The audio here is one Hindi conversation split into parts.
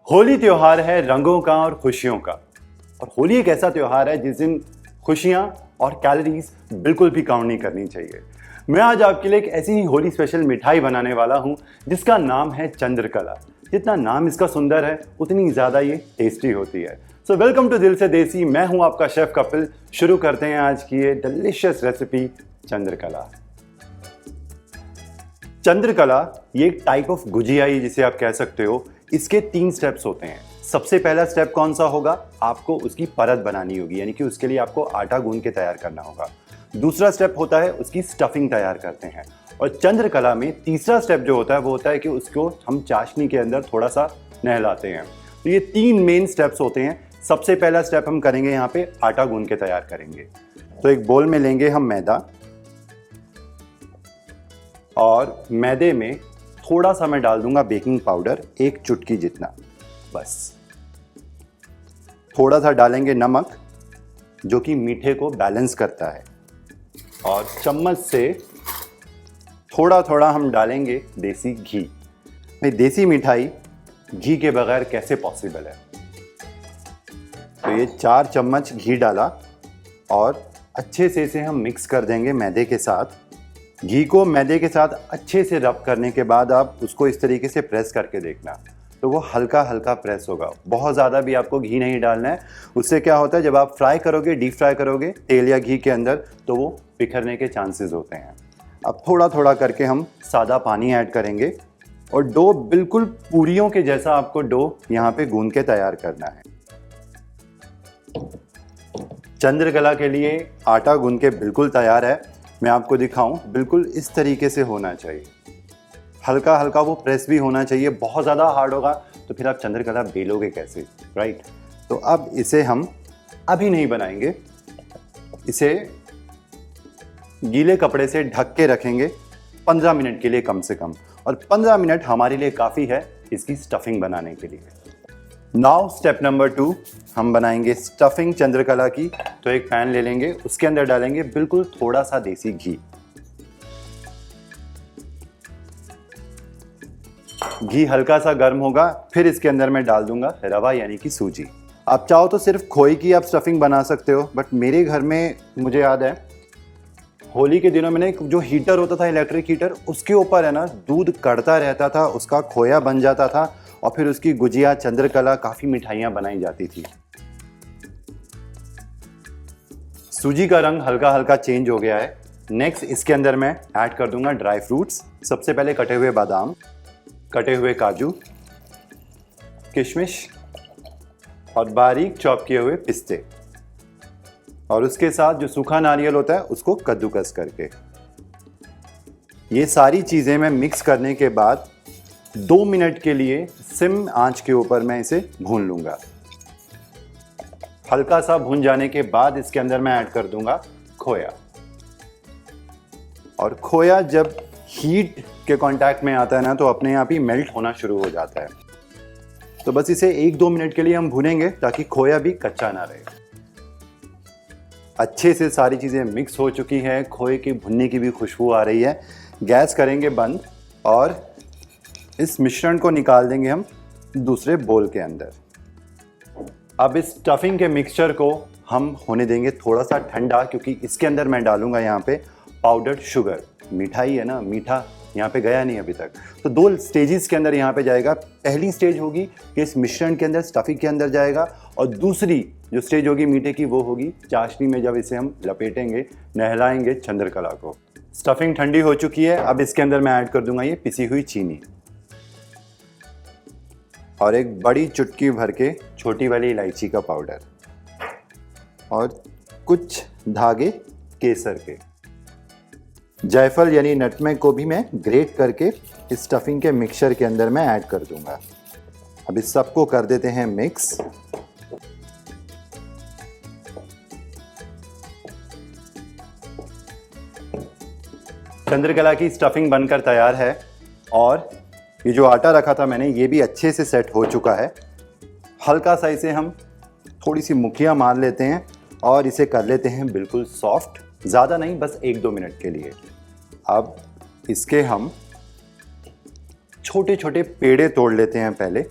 होली त्योहार है रंगों का और खुशियों का। और होली एक ऐसा त्योहार है जिस दिन खुशियां और कैलोरीज बिल्कुल भी काउंट नहीं करनी चाहिए। मैं आज आपके लिए एक ऐसी ही होली स्पेशल मिठाई बनाने वाला हूं जिसका नाम है चंद्रकला। जितना नाम इसका सुंदर है उतनी ज्यादा ये टेस्टी होती है। सो वेलकम टू दिल से देसी। मैं हूं आपका शेफ कपिल। शुरू करते हैं आज की ये डिलीशियस रेसिपी चंद्रकला। चंद्रकला ये एक टाइप ऑफ गुजिया ही जिसे आप कह सकते हो। इसके 3 स्टेप्स होते हैं। सबसे पहला स्टेप कौन सा होगा? आपको उसकी परत बनानी होगी, यानी कि उसके लिए आपको आटा गूंद के तैयार करना होगा। दूसरा स्टेप होता है उसकी स्टफिंग तैयार करते हैं। और चंद्रकला में तीसरा स्टेप जो होता है वो होता है कि उसको हम चाशनी के अंदर थोड़ा सा नहलाते हैं। तो ये 3 मेन स्टेप्स होते हैं। सबसे पहला स्टेप हम करेंगे यहाँ पे आटा गूंद के तैयार करेंगे। तो एक बोल में लेंगे हम मैदा और मैदे में थोड़ा सा मैं डाल दूंगा बेकिंग पाउडर, 1 चुटकी जितना बस। थोड़ा सा डालेंगे नमक जो कि मीठे को बैलेंस करता है। और चम्मच से थोड़ा थोड़ा हम डालेंगे देसी घी। भाई देसी मिठाई घी के बगैर कैसे पॉसिबल है? तो ये 4 चम्मच घी डाला और अच्छे से इसे हम मिक्स कर देंगे मैदे के साथ। घी को मैदे के साथ अच्छे से रब करने के बाद आप उसको इस तरीके से प्रेस करके देखना, तो वो हल्का हल्का प्रेस होगा। बहुत ज़्यादा भी आपको घी नहीं डालना है। उससे क्या होता है, जब आप फ्राई करोगे, डीप फ्राई करोगे तेल या घी के अंदर, तो वो बिखरने के चांसेस होते हैं। अब थोड़ा थोड़ा करके हम सादा पानी ऐड करेंगे और डो बिल्कुल पूरियों के जैसा आपको डो यहाँ पे गूंद के तैयार करना है। चंद्रकला के लिए आटा गूंद के बिल्कुल तैयार है। मैं आपको दिखाऊं, बिल्कुल इस तरीके से होना चाहिए। हल्का हल्का वो प्रेस भी होना चाहिए। बहुत ज़्यादा हार्ड होगा तो फिर आप चंद्रकला बेलोगे कैसे, राइट? तो अब इसे हम अभी नहीं बनाएंगे, इसे गीले कपड़े से ढक के रखेंगे 15 मिनट के लिए कम से कम। और 15 मिनट हमारे लिए काफ़ी है इसकी स्टफिंग बनाने के लिए। नाउ स्टेप नंबर 2, हम बनाएंगे स्टफिंग चंद्रकला की। तो एक पैन ले लेंगे, उसके अंदर डालेंगे बिल्कुल थोड़ा सा देसी घी। घी हल्का सा गर्म होगा, फिर इसके अंदर मैं डाल दूंगा रवा यानी कि सूजी। आप चाहो तो सिर्फ खोए की आप स्टफिंग बना सकते हो, बट मेरे घर में मुझे याद है होली के दिनों में ना जो हीटर होता था, इलेक्ट्रिक हीटर, उसके ऊपर है ना दूध कड़ता रहता था, उसका खोया बन जाता था और फिर उसकी गुजिया चंद्रकला काफ़ी मिठाइयाँ बनाई जाती थी। सूजी का रंग हल्का हल्का चेंज हो गया है। नेक्स्ट इसके अंदर मैं ऐड कर दूंगा ड्राई फ्रूट्स। सबसे पहले कटे हुए बादाम, कटे हुए काजू, किशमिश और बारीक चॉप किए हुए पिस्ते। और उसके साथ जो सूखा नारियल होता है उसको कद्दूकस करके। ये सारी चीज़ें मैं मिक्स करने के बाद 2 मिनट के लिए सिम आंच के ऊपर मैं इसे भून लूंगा। हल्का सा भून जाने के बाद इसके अंदर मैं ऐड कर दूंगा खोया। और खोया जब हीट के कांटेक्ट में आता है ना, तो अपने आप ही मेल्ट होना शुरू हो जाता है। तो बस इसे 1-2 मिनट के लिए हम भूनेंगे ताकि खोया भी कच्चा ना रहे। अच्छे से सारी चीज़ें मिक्स हो चुकी हैं, खोए की भुनने की भी खुशबू आ रही है। गैस करेंगे बंद और इस मिश्रण को निकाल देंगे हम दूसरे बोल के अंदर। अब इस स्टफिंग के मिक्सचर को हम होने देंगे थोड़ा सा ठंडा, क्योंकि इसके अंदर मैं डालूंगा यहाँ पे पाउडर्ड शुगर। मिठाई है ना, मीठा यहाँ पे गया नहीं अभी तक। तो 2 स्टेजेस के अंदर यहाँ पे जाएगा। पहली स्टेज होगी कि इस मिश्रण के अंदर, स्टफिंग के अंदर जाएगा, और दूसरी जो स्टेज होगी मीठे की, वो होगी चाशनी में जब इसे हम लपेटेंगे, नहलाएंगे चंद्रकला को। स्टफिंग ठंडी हो चुकी है। अब इसके अंदर मैं ऐड कर दूंगा ये पिसी हुई चीनी और एक बड़ी चुटकी भर के छोटी वाली इलायची का पाउडर और कुछ धागे केसर के। जायफल यानी नटमेग को भी मैं ग्रेट करके इस स्टफिंग के मिक्सचर के अंदर मैं ऐड कर दूंगा। अब इस सबको कर देते हैं मिक्स। चंद्रकला की स्टफिंग बनकर तैयार है और ये जो आटा रखा था मैंने, ये भी अच्छे से सेट हो चुका है। हल्का सा इसे हम थोड़ी सी मुखिया मार लेते हैं और इसे कर लेते हैं बिल्कुल सॉफ्ट। ज़्यादा नहीं, बस 1-2 मिनट के लिए। अब इसके हम छोटे छोटे पेड़े तोड़ लेते हैं पहले।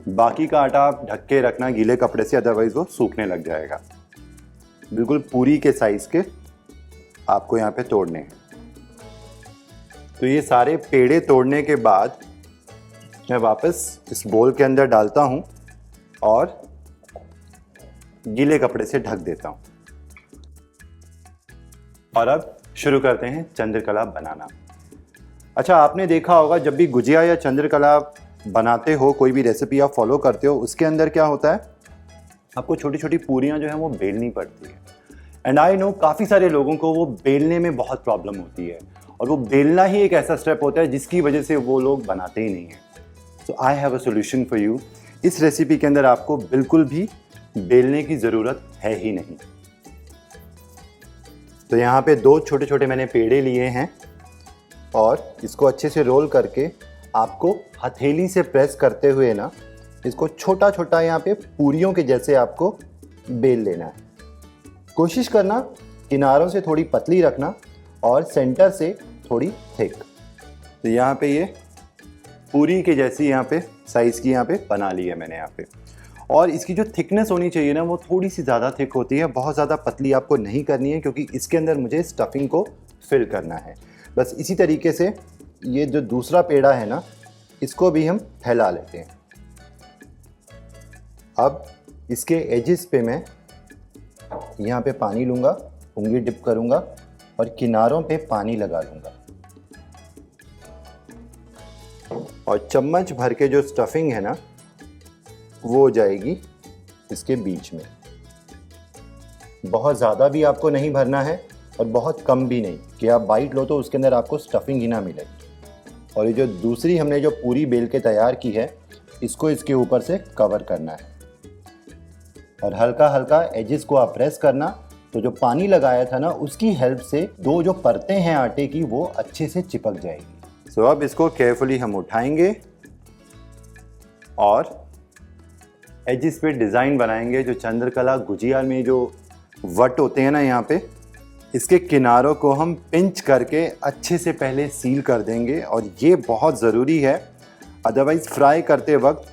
बाकी का आटा आप ढक के रखना गीले कपड़े से, अदरवाइज वो सूखने लग जाएगा। बिल्कुल पूरी के साइज के आपको यहाँ पे तोड़ने हैं। तो ये सारे पेड़े तोड़ने के बाद मैं वापस इस बोल के अंदर डालता हूँ और गीले कपड़े से ढक देता हूँ। और अब शुरू करते हैं चंद्रकला बनाना। अच्छा, आपने देखा होगा जब भी गुजिया या चंद्रकला बनाते हो, कोई भी रेसिपी आप फॉलो करते हो, उसके अंदर क्या होता है, आपको छोटी छोटी पूरियां जो है वो बेलनी पड़ती है। एंड आई नो काफ़ी सारे लोगों को वो बेलने में बहुत प्रॉब्लम होती है, और वो बेलना ही एक ऐसा स्टेप होता है जिसकी वजह से वो लोग बनाते ही नहीं हैं। So I have a solution for you. इस रेसिपी के अंदर आपको बिल्कुल भी बेलने की ज़रूरत है ही नहीं। तो यहाँ पे 2 छोटे छोटे मैंने पेड़े लिए हैं और इसको अच्छे से रोल करके आपको हथेली से प्रेस करते हुए ना इसको छोटा छोटा यहाँ पे पूरियों के जैसे आपको बेल लेना है। कोशिश करना किनारों से थोड़ी पतली रखना और सेंटर से थोड़ी थिक। तो यहाँ पे ये पूरी के जैसी यहाँ पे साइज़ की यहाँ पे बना ली है मैंने यहाँ पे। और इसकी जो थिकनेस होनी चाहिए ना वो थोड़ी सी ज़्यादा थिक होती है, बहुत ज़्यादा पतली आपको नहीं करनी है, क्योंकि इसके अंदर मुझे स्टफिंग को फिल करना है। बस इसी तरीके से ये जो दूसरा पेड़ा है ना, इसको भी हम फैला लेते हैं। अब इसके एजेस पे मैं यहाँ पे पानी लूँगा, उंगली डिप करूँगा और किनारों पे पानी लगा लूँगा और चम्मच भर के जो स्टफिंग है ना वो हो जाएगी इसके बीच में। बहुत ज़्यादा भी आपको नहीं भरना है और बहुत कम भी नहीं कि आप बाइट लो तो उसके अंदर आपको स्टफिंग ही ना मिले। और ये जो दूसरी हमने जो पूरी बेल के तैयार की है, इसको इसके ऊपर से कवर करना है और हल्का हल्का एजेस को आप प्रेस करना। तो जो पानी लगाया था ना उसकी हेल्प से 2 जो परतें हैं आटे की वो अच्छे से चिपक जाएगी। सो अब इसको केयरफुली हम उठाएंगे और एजेस पे डिज़ाइन बनाएंगे। जो चंद्रकला गुजिया में जो वट होते हैं ना, यहाँ पे इसके किनारों को हम पिंच करके अच्छे से पहले सील कर देंगे और ये बहुत ज़रूरी है, अदरवाइज़ फ्राई करते वक्त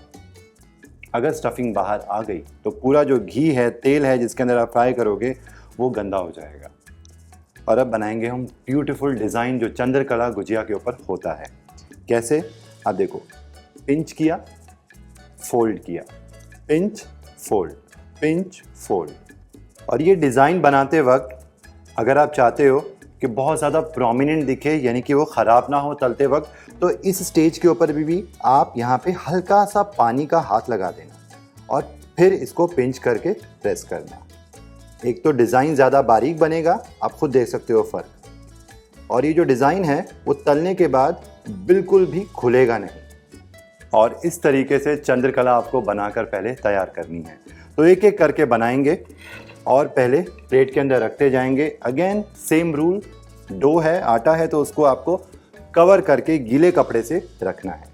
अगर स्टफिंग बाहर आ गई तो पूरा जो घी है, तेल है जिसके अंदर आप फ्राई करोगे वो गंदा हो जाएगा। और अब बनाएंगे हम ब्यूटीफुल डिज़ाइन जो चंद्रकला गुजिया के ऊपर होता है। कैसे, आप देखो, पिंच किया, फोल्ड किया, पिंच फोल्ड, पिंच फोल्ड। और ये डिज़ाइन बनाते वक्त अगर आप चाहते हो कि बहुत ज़्यादा प्रोमिनेंट दिखे, यानी कि वो ख़राब ना हो तलते वक्त, तो इस स्टेज के ऊपर भी आप यहाँ पे हल्का सा पानी का हाथ लगा देना और फिर इसको पिंच करके प्रेस करना। एक तो डिज़ाइन ज़्यादा बारीक बनेगा, आप खुद देख सकते हो फ़र्क। और ये जो डिज़ाइन है वो तलने के बाद बिल्कुल भी खुलेगा नहीं। और इस तरीके से चंद्रकला आपको बनाकर पहले तैयार करनी है। तो एक एक करके बनाएंगे और पहले प्लेट के अंदर रखते जाएंगे। अगेन सेम रूल, डो है, आटा है, तो उसको आपको कवर करके गीले कपड़े से रखना है।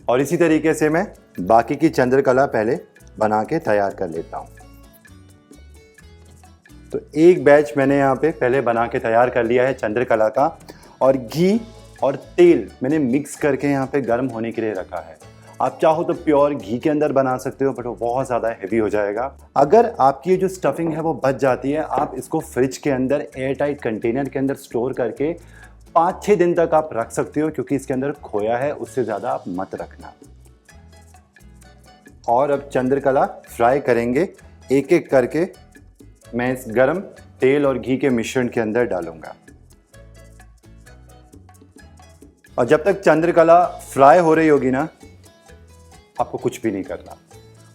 और इसी तरीके से मैं बाकी की चंद्रकला पहले बना के तैयार कर लेता हूँ। तो एक बैच मैंने यहाँ पे पहले बना के तैयार कर लिया है चंद्रकला का, और घी और तेल मैंने मिक्स करके यहाँ पे गर्म होने के लिए रखा है। आप चाहो तो प्योर घी के अंदर बना सकते हो, बट वो बहुत ज़्यादा हैवी हो जाएगा। अगर आपकी ये जो स्टफिंग है वो बच जाती है, आप इसको फ्रिज के अंदर एयर टाइट कंटेनर के अंदर स्टोर करके 5-6 दिन तक आप रख सकते हो, क्योंकि इसके अंदर खोया है, उससे ज़्यादा आप मत रखना। और अब चंद्रकला फ्राई करेंगे, एक एक करके मैं इस गरम तेल और घी के मिश्रण के अंदर डालूंगा। और जब तक चंद्रकला फ्राई हो रही होगी ना, आपको कुछ भी नहीं करना,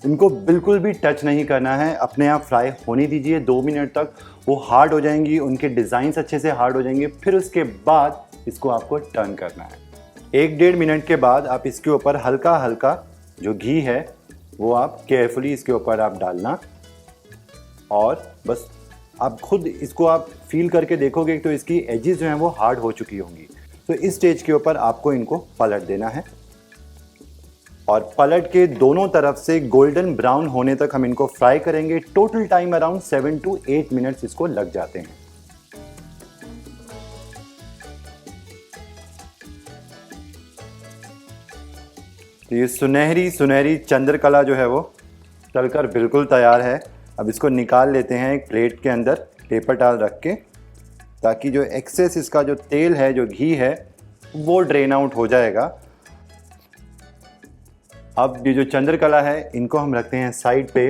उनको बिल्कुल भी टच नहीं करना है, अपने आप फ्राई होने दीजिए 2 मिनट तक। वो हार्ड हो जाएंगी, उनके डिज़ाइंस अच्छे से हार्ड हो जाएंगे, फिर उसके बाद इसको आपको टर्न करना है। 1-1.5 मिनट के बाद आप इसके ऊपर हल्का हल्का जो घी है वो आप केयरफुली इसके ऊपर आप डालना, और बस आप खुद इसको आप फील करके देखोगे तो इसकी एजेस जो हैं वो हार्ड हो चुकी होंगी। तो इस स्टेज के ऊपर आपको इनको पलट देना है, और पलट के दोनों तरफ से गोल्डन ब्राउन होने तक हम इनको फ्राई करेंगे। Total time around 7 to 8 minutes इसको लग जाते हैं। ये सुनहरी सुनहरी चंद्रकला जो है वो तलकर बिल्कुल तैयार है। अब इसको निकाल लेते हैं एक प्लेट के अंदर पेपर टॉवल रख के, ताकि जो एक्सेस इसका जो तेल है, जो घी है, वो ड्रेन आउट हो जाएगा। अब ये जो चंद्रकला है इनको हम रखते हैं साइड पे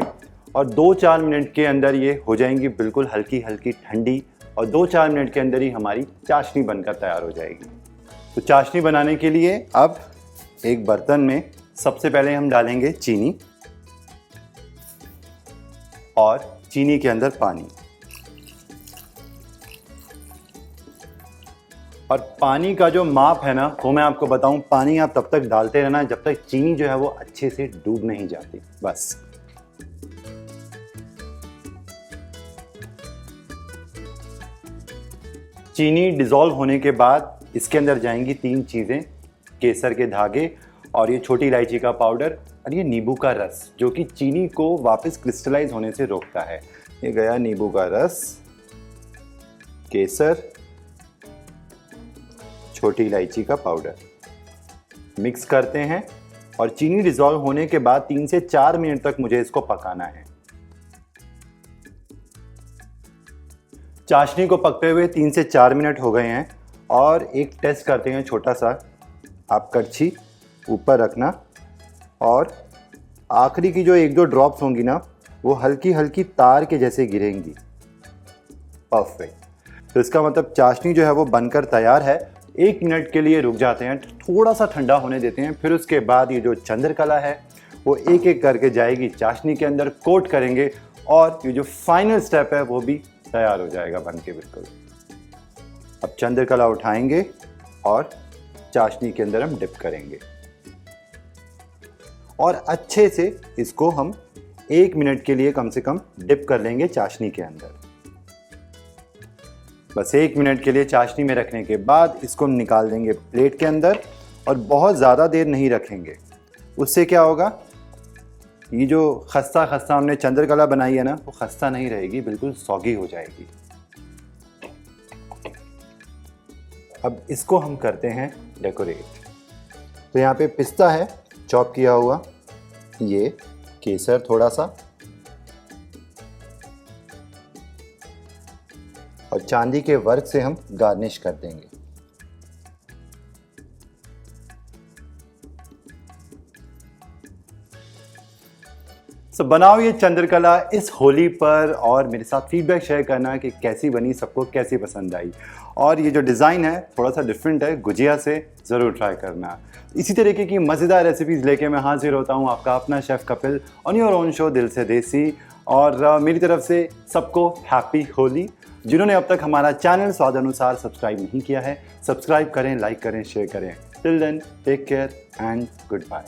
और 2-4 मिनट के अंदर ये हो जाएंगी बिल्कुल हल्की हल्की ठंडी, और 2-4 मिनट के अंदर ही हमारी चाशनी बनकर तैयार हो जाएगी। तो चाशनी बनाने के लिए अब एक बर्तन में सबसे पहले हम डालेंगे चीनी और चीनी के अंदर पानी। और पानी का जो माप है ना, वो मैं आपको बताऊं, पानी आप तब तक डालते रहना जब तक चीनी जो है वो अच्छे से डूब नहीं जाती, बस। चीनी डिसॉल्व होने के बाद इसके अंदर जाएंगी 3 चीज़ें, केसर के धागे और ये छोटी इलायची का पाउडर और ये नींबू का रस, जो कि चीनी को वापस क्रिस्टलाइज होने से रोकता है। ये गया नींबू का रस, केसर, छोटी इलायची का पाउडर। मिक्स करते हैं और चीनी डिसॉल्व होने के बाद 3 से 4 मिनट तक मुझे इसको पकाना है। चाशनी को पकते हुए 3 से 4 मिनट हो गए हैं और एक टेस्ट करते हैं छोटा सा। आप कड़छी ऊपर रखना और आखिरी की जो 1-2 ड्रॉप्स होंगी ना, वो हल्की हल्की तार के जैसे गिरेंगी। परफेक्ट। तो इसका मतलब चाशनी जो है वो बनकर तैयार है। 1 मिनट के लिए रुक जाते हैं, थोड़ा सा ठंडा होने देते हैं। फिर उसके बाद ये जो चंद्रकला है वो एक एक करके जाएगी चाशनी के अंदर, कोट करेंगे और ये जो फाइनल स्टेप है वो भी तैयार हो जाएगा बनके बिल्कुल। अब चंद्रकला उठाएंगे और चाशनी के अंदर हम डिप करेंगे और अच्छे से इसको हम 1 मिनट के लिए कम से कम डिप कर लेंगे चाशनी के अंदर। बस 1 मिनट के लिए चाशनी में रखने के बाद इसको निकाल देंगे प्लेट के अंदर और बहुत ज़्यादा देर नहीं रखेंगे। उससे क्या होगा, ये जो खस्ता खस्ता हमने चंद्रकला बनाई है ना, वो खस्ता नहीं रहेगी, बिल्कुल सौगी हो जाएगी। अब इसको हम करते हैं डेकोरेट। तो यहाँ पे पिस्ता है चॉप किया हुआ, ये केसर थोड़ा सा और चांदी के वर्क से हम गार्निश कर देंगे। तो बनाओ ये चंद्रकला इस होली पर और मेरे साथ फीडबैक शेयर करना कि कैसी बनी, सबको कैसी पसंद आई। और ये जो डिज़ाइन है थोड़ा सा डिफरेंट है, गुजिया से ज़रूर ट्राई करना। इसी तरीके की मज़ेदार रेसिपीज़ लेके मैं हाजिर होता हूँ, आपका अपना chef Kapil, on your own show दिल से देसी। और मेरी तरफ से सबको हैप्पी होली। जिन्होंने अब तक हमारा चैनल स्वाद अनुसार सब्सक्राइब नहीं किया है, सब्सक्राइब करें, लाइक करें, शेयर करें। Till then take care and good bye.